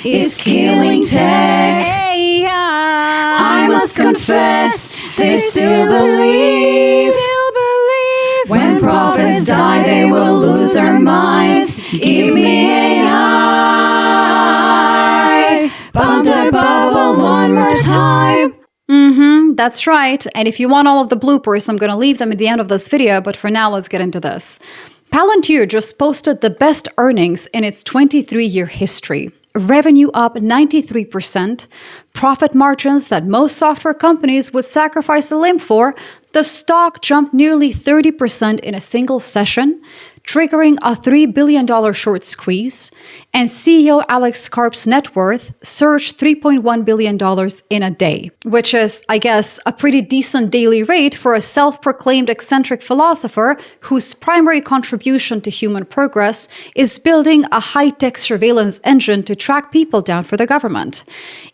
is killing tech. I must confess, they still believe. When prophets die, they will lose their minds. Give me AI. Pump the bubble one more time. That's right. And if you want all of the bloopers, I'm going to leave them at the end of this video. But for now, let's get into this. Palantir just posted the best earnings in its 23-year history. Revenue up 93%, profit margins that most software companies would sacrifice a limb for. The stock jumped nearly 30% in a single session, triggering a $3 billion short squeeze, and CEO Alex Karp's net worth surged $3.1 billion in a day, which is, I guess, a pretty decent daily rate for a self-proclaimed eccentric philosopher whose primary contribution to human progress is building a high-tech surveillance engine to track people down for the government.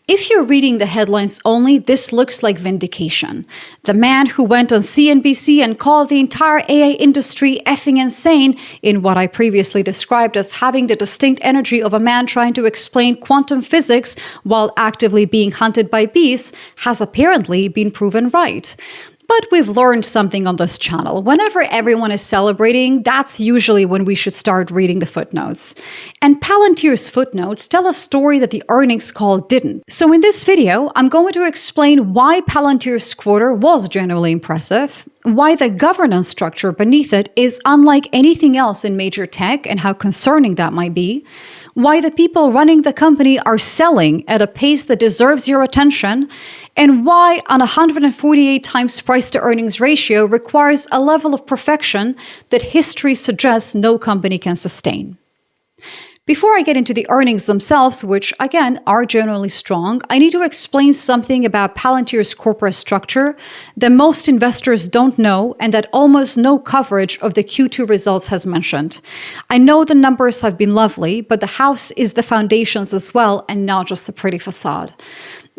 If you're reading the headlines only, this looks like vindication. The man who went on CNBC and called the entire AI industry effing insane in what I previously described as having the distinct energy of a man trying to explain quantum physics while actively being hunted by bees has apparently been proven right. But we've learned something on this channel. Whenever everyone is celebrating, that's usually when we should start reading the footnotes. And Palantir's footnotes tell a story that the earnings call didn't. So in this video, I'm going to explain why Palantir's quarter was generally impressive, why the governance structure beneath it is unlike anything else in major tech and how concerning that might be, why the people running the company are selling at a pace that deserves your attention, and why an 148 times price-to-earnings ratio requires a level of perfection that history suggests no company can sustain. Before I get into the earnings themselves, which again are generally strong, I need to explain something about Palantir's corporate structure that most investors don't know and that almost no coverage of the Q2 results has mentioned. I know the numbers have been lovely, but the house is the foundations as well and not just the pretty facade.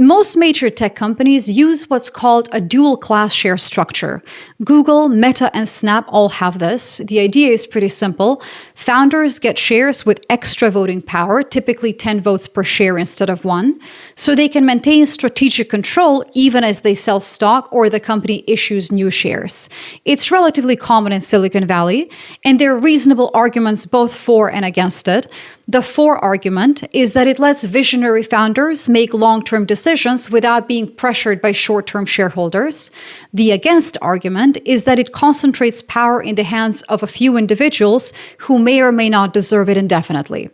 Most major tech companies use what's called a dual-class share structure. Google, Meta, and Snap all have this. The idea is pretty simple. Founders get shares with extra voting power, typically 10 votes per share instead of 1, so they can maintain strategic control even as they sell stock or the company issues new shares. It's relatively common in Silicon Valley, and there are reasonable arguments both for and against it. The for argument is that it lets visionary founders make long-term decisions without being pressured by short-term shareholders. The against argument is that it concentrates power in the hands of a few individuals who may or may not deserve it indefinitely.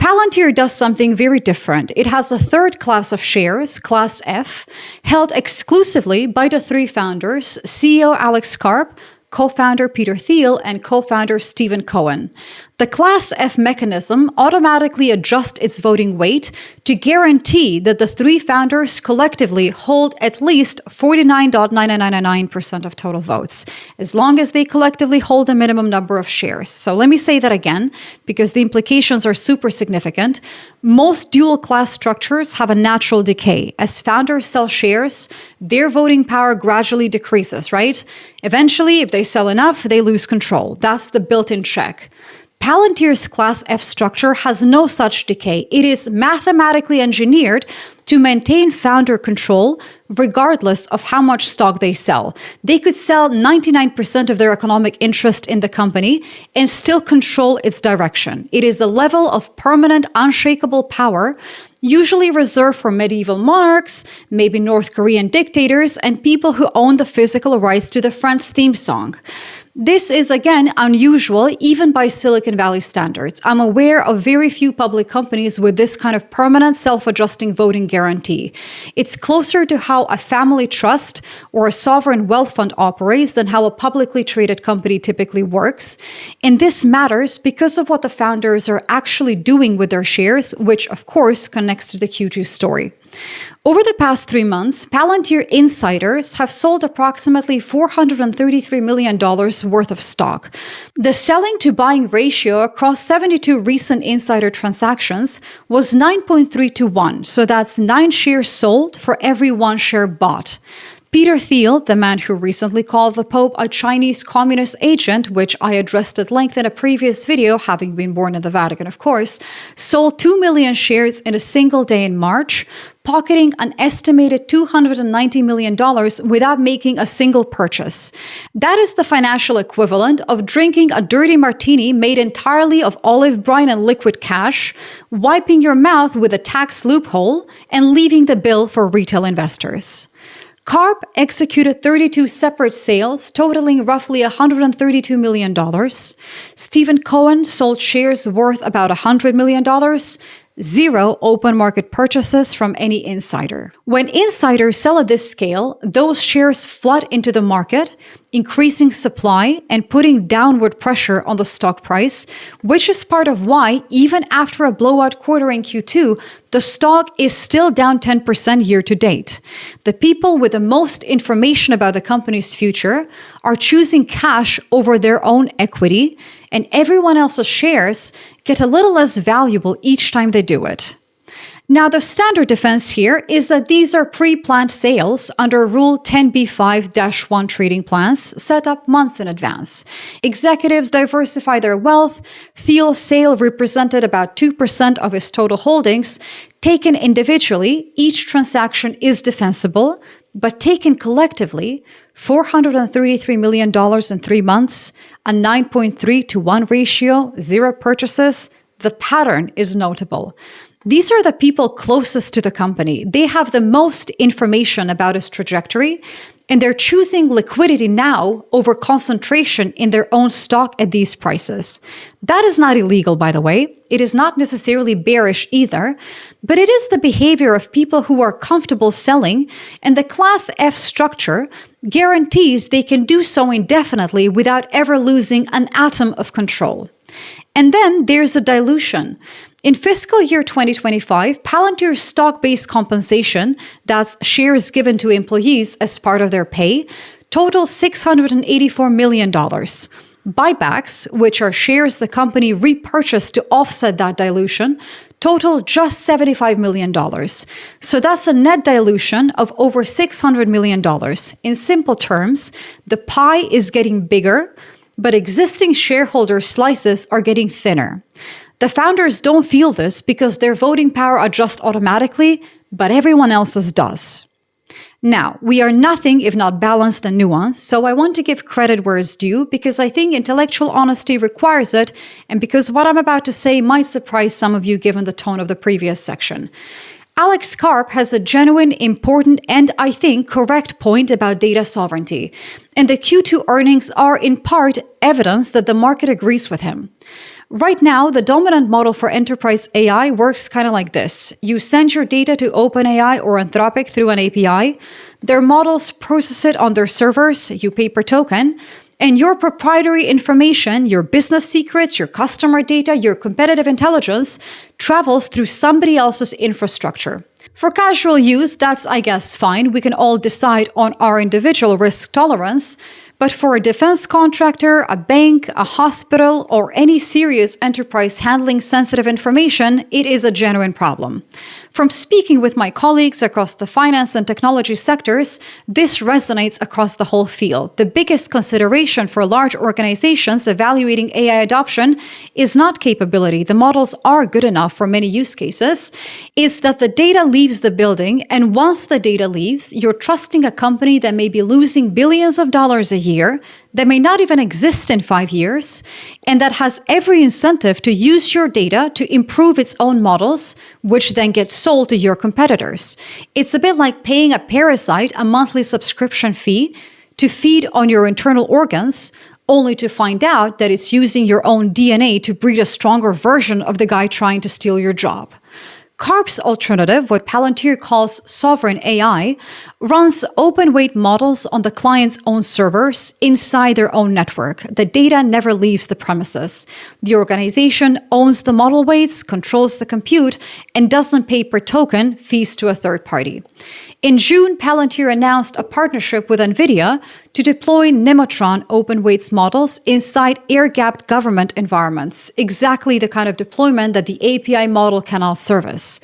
Palantir does something very different. It has a third class of shares, Class F, held exclusively by the three founders, CEO Alex Karp, co-founder Peter Thiel, and co-founder Stephen Cohen. The Class F mechanism automatically adjusts its voting weight to guarantee that the three founders collectively hold at least 49.9999% of total votes, as long as they collectively hold a minimum number of shares. So let me say that again, because the implications are super significant. Most dual-class structures have a natural decay. As founders sell shares, their voting power gradually decreases, right? Eventually, if they sell enough, they lose control. That's the built-in check. Palantir's Class F structure has no such decay. It is mathematically engineered to maintain founder control regardless of how much stock they sell. They could sell 99% of their economic interest in the company and still control its direction. It is a level of permanent, unshakable power, usually reserved for medieval monarchs, maybe North Korean dictators, and people who own the physical rights to the Friends theme song. This is, again, unusual even by Silicon Valley standards. I'm aware of very few public companies with this kind of permanent self-adjusting voting guarantee. It's closer to how a family trust or a sovereign wealth fund operates than how a publicly traded company typically works. And this matters because of what the founders are actually doing with their shares, which, of course, connects to the Q2 story. Over the past 3 months, Palantir insiders have sold approximately $433 million worth of stock. The selling to buying ratio across 72 recent insider transactions was 9.3 to 1, so that's 9 shares sold for every 1 share bought. Peter Thiel, the man who recently called the Pope a Chinese communist agent, which I addressed at length in a previous video, having been born in the Vatican, of course, sold 2 million shares in a single day in March, pocketing an estimated $290 million without making a single purchase. That is the financial equivalent of drinking a dirty martini made entirely of olive brine and liquid cash, wiping your mouth with a tax loophole, and leaving the bill for retail investors. Karp executed 32 separate sales, totaling roughly $132 million. Stephen Cohen sold shares worth about $100 million. 0 open market purchases from any insider. When insiders sell at this scale, those shares flood into the market, increasing supply and putting downward pressure on the stock price, which is part of why, even after a blowout quarter in Q2, the stock is still down 10% year to date. The people with the most information about the company's future are choosing cash over their own equity, and everyone else's shares get a little less valuable each time they do it. Now, the standard defense here is that these are pre-planned sales under Rule 10b5-1 trading plans set up months in advance. Executives diversify their wealth. Thiel's sale represented about 2% of his total holdings. Taken individually, each transaction is defensible, but taken collectively, $433 million in 3 months, a 9.3 to 1 ratio, 0 purchases. The pattern is notable. These are the people closest to the company. They have the most information about its trajectory, and they're choosing liquidity now over concentration in their own stock at these prices. That is not illegal, by the way. It is not necessarily bearish either, but it is the behavior of people who are comfortable selling, and the Class F structure guarantees they can do so indefinitely without ever losing an atom of control. And then there's the dilution. In fiscal year 2025, Palantir's stock-based compensation, that's shares given to employees as part of their pay, totals $684 million. Buybacks, which are shares the company repurchased to offset that dilution, total just $75 million. So that's a net dilution of over $600 million. In simple terms, the pie is getting bigger, but existing shareholder slices are getting thinner. The founders don't feel this because their voting power adjusts automatically, but everyone else's does. Now, we are nothing if not balanced and nuanced, so I want to give credit where it's due because I think intellectual honesty requires it, and because what I'm about to say might surprise some of you given the tone of the previous section. Alex Karp has a genuine, important, and I think correct point about data sovereignty, and the Q2 earnings are in part evidence that the market agrees with him. Right now, the dominant model for enterprise AI works kind of like this. You send your data to OpenAI or Anthropic through an API. Their models process it on their servers, you pay per token, and your proprietary information, your business secrets, your customer data, your competitive intelligence travels through somebody else's infrastructure. For casual use, that's, I guess, fine. We can all decide on our individual risk tolerance. But for a defense contractor, a bank, a hospital, or any serious enterprise handling sensitive information, it is a genuine problem. From speaking with my colleagues across the finance and technology sectors, this resonates across the whole field. The biggest consideration for large organizations evaluating AI adoption is not capability. The models are good enough for many use cases. It's that the data leaves the building, and once the data leaves, you're trusting a company that may be losing billions of dollars a year, that may not even exist in 5 years, and that has every incentive to use your data to improve its own models, which then get sold to your competitors. It's a bit like paying a parasite a monthly subscription fee to feed on your internal organs, only to find out that it's using your own DNA to breed a stronger version of the guy trying to steal your job. Karp's alternative, what Palantir calls sovereign AI, runs open-weight models on the client's own servers inside their own network. The data never leaves the premises. The organization owns the model weights, controls the compute, and doesn't pay per token fees to a third party. In June, Palantir announced a partnership with NVIDIA to deploy Nemotron open weights models inside air-gapped government environments, exactly the kind of deployment that the API model cannot service.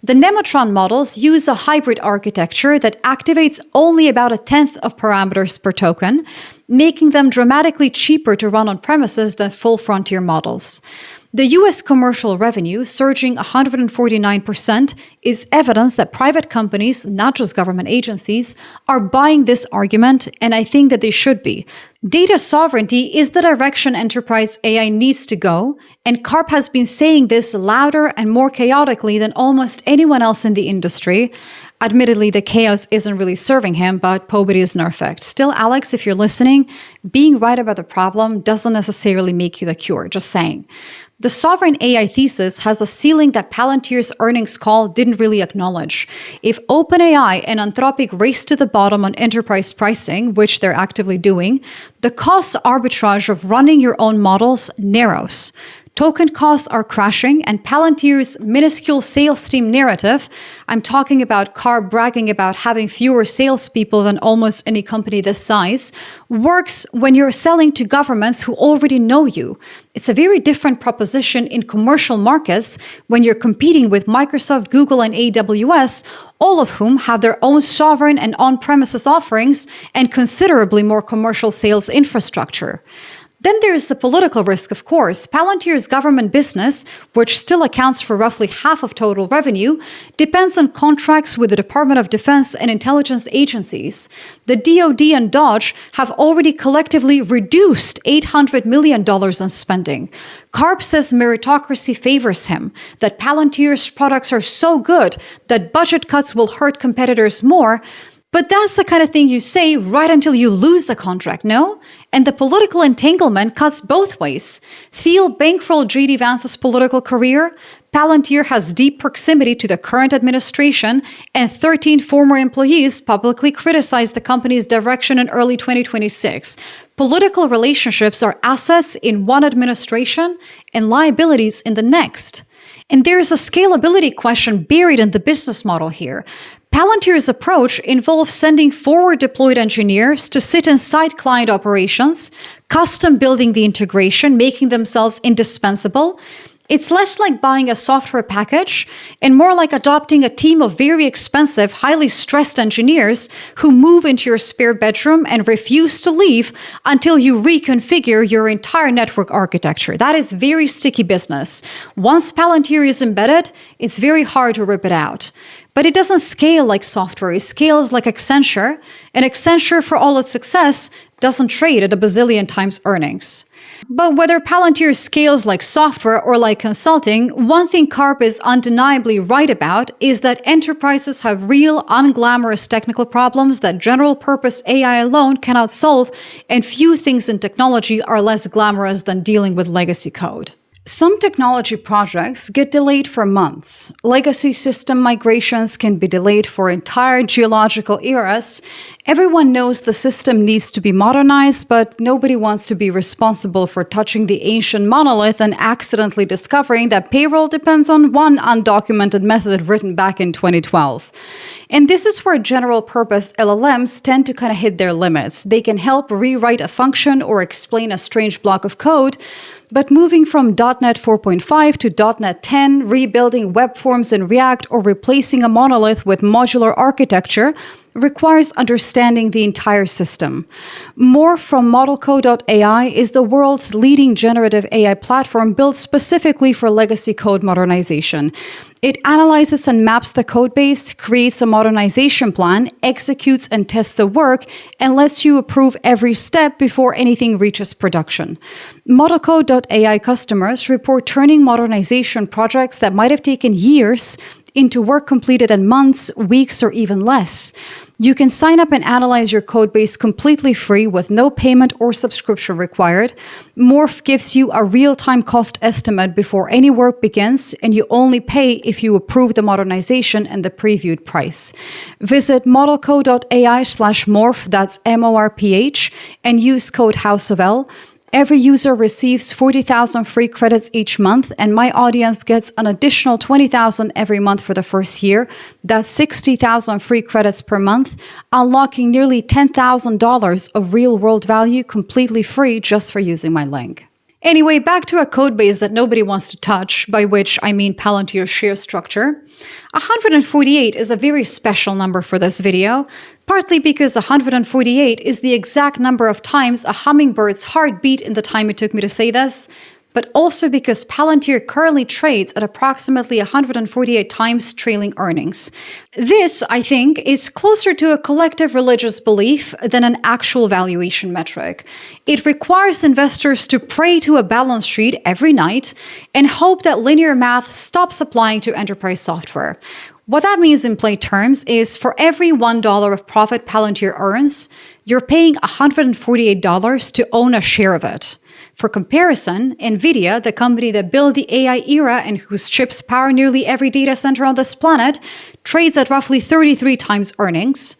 The Nemotron models use a hybrid architecture that activates only about a tenth of parameters per token, making them dramatically cheaper to run on premises than full frontier models. The US commercial revenue, surging 149%, is evidence that private companies, not just government agencies, are buying this argument, and I think that they should be. Data sovereignty is the direction enterprise AI needs to go, and Karp has been saying this louder and more chaotically than almost anyone else in the industry. Admittedly, the chaos isn't really serving him, but poverty is no effect. Still, Alex, if you're listening, being right about the problem doesn't necessarily make you the cure, just saying. The sovereign AI thesis has a ceiling that Palantir's earnings call didn't really acknowledge. If OpenAI and Anthropic race to the bottom on enterprise pricing, which they're actively doing, the cost arbitrage of running your own models narrows. Token costs are crashing, and Palantir's minuscule sales team narrative, I'm talking about Karp bragging about having fewer salespeople than almost any company this size, works when you're selling to governments who already know you. It's a very different proposition in commercial markets when you're competing with Microsoft, Google, and AWS, all of whom have their own sovereign and on-premises offerings and considerably more commercial sales infrastructure. Then there's the political risk, of course. Palantir's government business, which still accounts for roughly half of total revenue, depends on contracts with the Department of Defense and intelligence agencies. The DoD and DOGE have already collectively reduced $800 million in spending. Karp says meritocracy favors him, that Palantir's products are so good that budget cuts will hurt competitors more. But that's the kind of thing you say right until you lose the contract, no? And the political entanglement cuts both ways. Thiel bankrolled J.D. Vance's political career. Palantir has deep proximity to the current administration, and 13 former employees publicly criticized the company's direction in early 2026. Political relationships are assets in one administration and liabilities in the next. And there's a scalability question buried in the business model here. Palantir's approach involves sending forward-deployed engineers to sit inside client operations, custom building the integration, making themselves indispensable. It's less like buying a software package and more like adopting a team of very expensive, highly stressed engineers who move into your spare bedroom and refuse to leave until you reconfigure your entire network architecture. That is very sticky business. Once Palantir is embedded, it's very hard to rip it out. But it doesn't scale like software. It scales like Accenture, and Accenture, for all its success, doesn't trade at a bazillion times earnings. But whether Palantir scales like software or like consulting, one thing Karp is undeniably right about is that enterprises have real, unglamorous technical problems that general-purpose AI alone cannot solve, and few things in technology are less glamorous than dealing with legacy code. Some technology projects get delayed for months. Legacy system migrations can be delayed for entire geological eras. Everyone knows the system needs to be modernized, but nobody wants to be responsible for touching the ancient monolith and accidentally discovering that payroll depends on one undocumented method written back in 2012. And this is where general-purpose LLMs tend to kind of hit their limits. They can help rewrite a function or explain a strange block of code, but moving from .NET 4.5 to .NET 10, rebuilding web forms in React, or replacing a monolith with modular architecture requires understanding the entire system. Morph from ModelCode.ai is the world's leading generative AI platform built specifically for legacy code modernization. It analyzes and maps the codebase, creates a modernization plan, executes and tests the work, and lets you approve every step before anything reaches production. ModelCode.ai customers report turning modernization projects that might have taken years into work completed in months, weeks, or even less. You can sign up and analyze your codebase completely free with no payment or subscription required. Morph gives you a real-time cost estimate before any work begins, and you only pay if you approve the modernization and the previewed price. Visit modelco.ai/morph, that's MORPH, and use code HOUSEOFL. Every user receives 40,000 free credits each month, and my audience gets an additional 20,000 every month for the first year. That's 60,000 free credits per month, unlocking nearly $10,000 of real-world value completely free just for using my link. Anyway, back to a codebase that nobody wants to touch, by which I mean Palantir's share structure. 148 is a very special number for this video, partly because 148 is the exact number of times a hummingbird's heart beat in the time it took me to say this, but also because Palantir currently trades at approximately 148 times trailing earnings. This, I think, is closer to a collective religious belief than an actual valuation metric. It requires investors to pray to a balance sheet every night and hope that linear math stops applying to enterprise software. What that means in plain terms is for every $1 of profit Palantir earns, you're paying $148 to own a share of it. For comparison, NVIDIA, the company that built the AI era and whose chips power nearly every data center on this planet, trades at roughly 33 times earnings.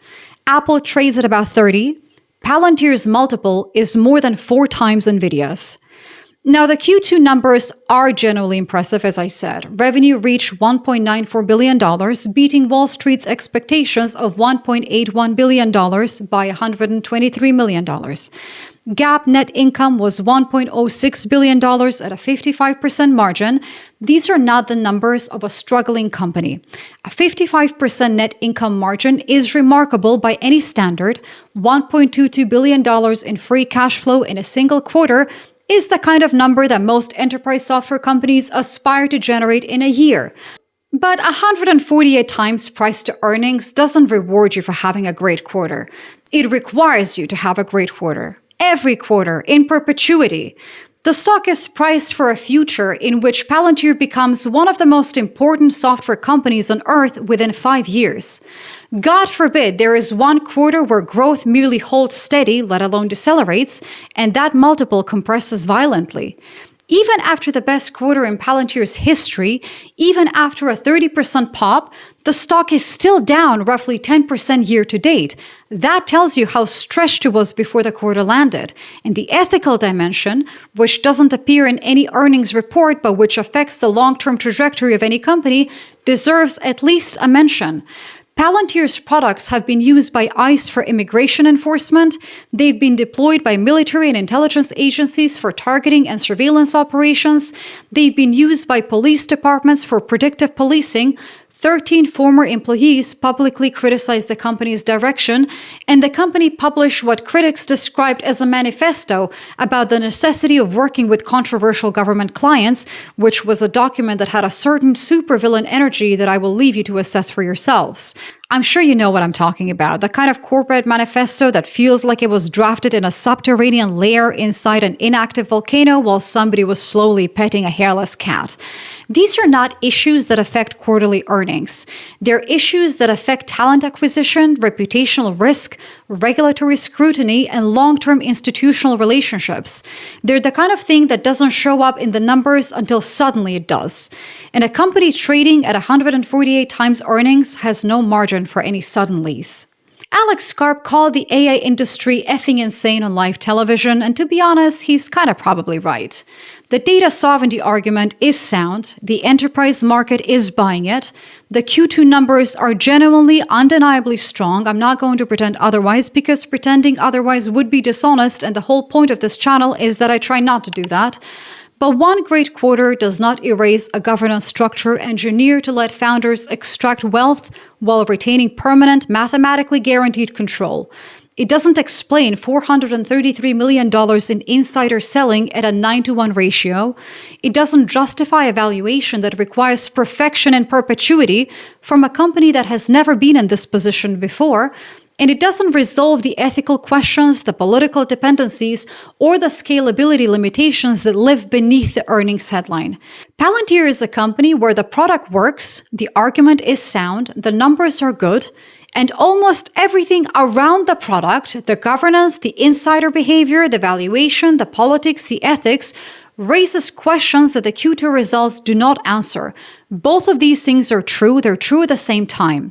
Apple trades at about 30. Palantir's multiple is more than 4 times NVIDIA's. Now, the Q2 numbers are generally impressive, as I said. Revenue reached $1.94 billion, beating Wall Street's expectations of $1.81 billion by $123 million. GAAP net income was $1.06 billion at a 55% margin. These are not the numbers of a struggling company. A 55% net income margin is remarkable by any standard. $1.22 billion in free cash flow in a single quarter is the kind of number that most enterprise software companies aspire to generate in a year. But 148 times price to earnings doesn't reward you for having a great quarter. It requires you to have a great quarter. Every quarter, in perpetuity. The stock is priced for a future in which Palantir becomes one of the most important software companies on earth within 5 years. God forbid there is one quarter where growth merely holds steady, let alone decelerates, and that multiple compresses violently. Even after the best quarter in Palantir's history, even after a 30% pop, the stock is still down roughly 10% year to date. That tells you how stretched it was before the quarter landed. And the ethical dimension, which doesn't appear in any earnings report but which affects the long-term trajectory of any company, deserves at least a mention. Palantir's products have been used by ICE for immigration enforcement. They've been deployed by military and intelligence agencies for targeting and surveillance operations. They've been used by police departments for predictive policing. 13 former employees publicly criticized the company's direction, and the company published what critics described as a manifesto about the necessity of working with controversial government clients, which was a document that had a certain supervillain energy that I will leave you to assess for yourselves. I'm sure you know what I'm talking about, the kind of corporate manifesto that feels like it was drafted in a subterranean lair inside an inactive volcano while somebody was slowly petting a hairless cat. These are not issues that affect quarterly earnings. They're issues that affect talent acquisition, reputational risk, regulatory scrutiny, and long-term institutional relationships. They're the kind of thing that doesn't show up in the numbers until suddenly it does. And a company trading at 148 times earnings has no margin for any suddenlies. Alex Karp called the AI industry effing insane on live television, and to be honest, he's kind of probably right. The data sovereignty argument is sound, the enterprise market is buying it, the Q2 numbers are genuinely, undeniably strong. I'm not going to pretend otherwise because pretending otherwise would be dishonest, and the whole point of this channel is that I try not to do that. But one great quarter does not erase a governance structure engineered to let founders extract wealth while retaining permanent, mathematically guaranteed control. It doesn't explain $433 million in insider selling at a 9-to-1 ratio. It doesn't justify a valuation that requires perfection and perpetuity from a company that has never been in this position before. And it doesn't resolve the ethical questions, the political dependencies, or the scalability limitations that live beneath the earnings headline. Palantir is a company where the product works, the argument is sound, the numbers are good, and almost everything around the product, the governance, the insider behavior, the valuation, the politics, the ethics, raises questions that the Q2 results do not answer. Both of these things are true, they're true at the same time.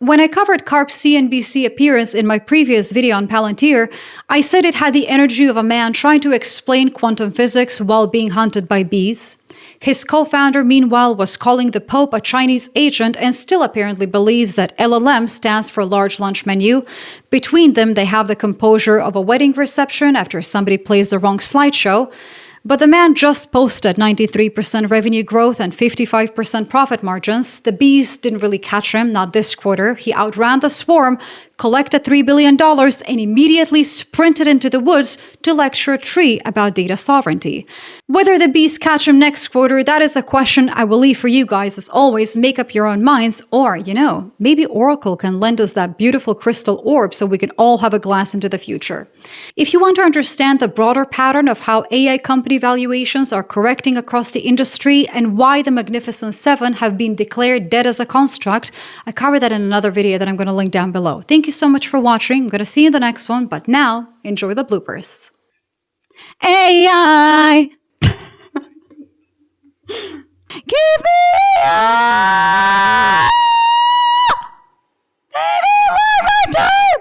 When I covered Karp's CNBC appearance in my previous video on Palantir, I said it had the energy of a man trying to explain quantum physics while being hunted by bees. His co-founder, meanwhile, was calling the Pope a Chinese agent and still apparently believes that LLM stands for large lunch menu. Between them, they have the composure of a wedding reception after somebody plays the wrong slideshow. But the man just posted 93% revenue growth and 55% profit margins. The bees didn't really catch him, not this quarter. He outran the swarm, collected $3 billion, and immediately sprinted into the woods to lecture a tree about data sovereignty. Whether the bees catch him next quarter, that is a question I will leave for you guys. As always, make up your own minds. Or, maybe Oracle can lend us that beautiful crystal orb so we can all have a glass into the future. If you want to understand the broader pattern of how AI company valuations are correcting across the industry and why the Magnificent Seven have been declared dead as a construct, I cover that in another video that I'm going to link down below. Thank you so much for watching. I'm going to see you in the next one, but now enjoy the bloopers. AI! Give me AI! Give me one more time!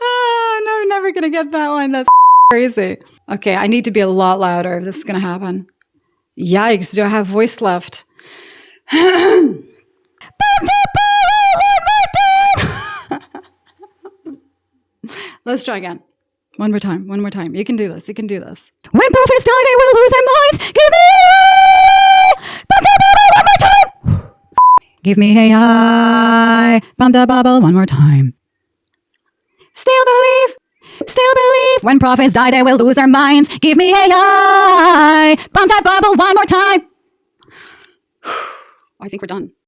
Oh, no, I'm never going to get that one. That's crazy. Okay, I need to be a lot louder if this is going to happen. Yikes, do I have voice left? Let's try again. One more time. You can do this. When prophets die, they will lose their minds. Give me one more time. Give me AI. Bump the bubble one more time. Still believe. When prophets die, they will lose their minds. Give me AI. Bump that bubble one more time. I think we're done.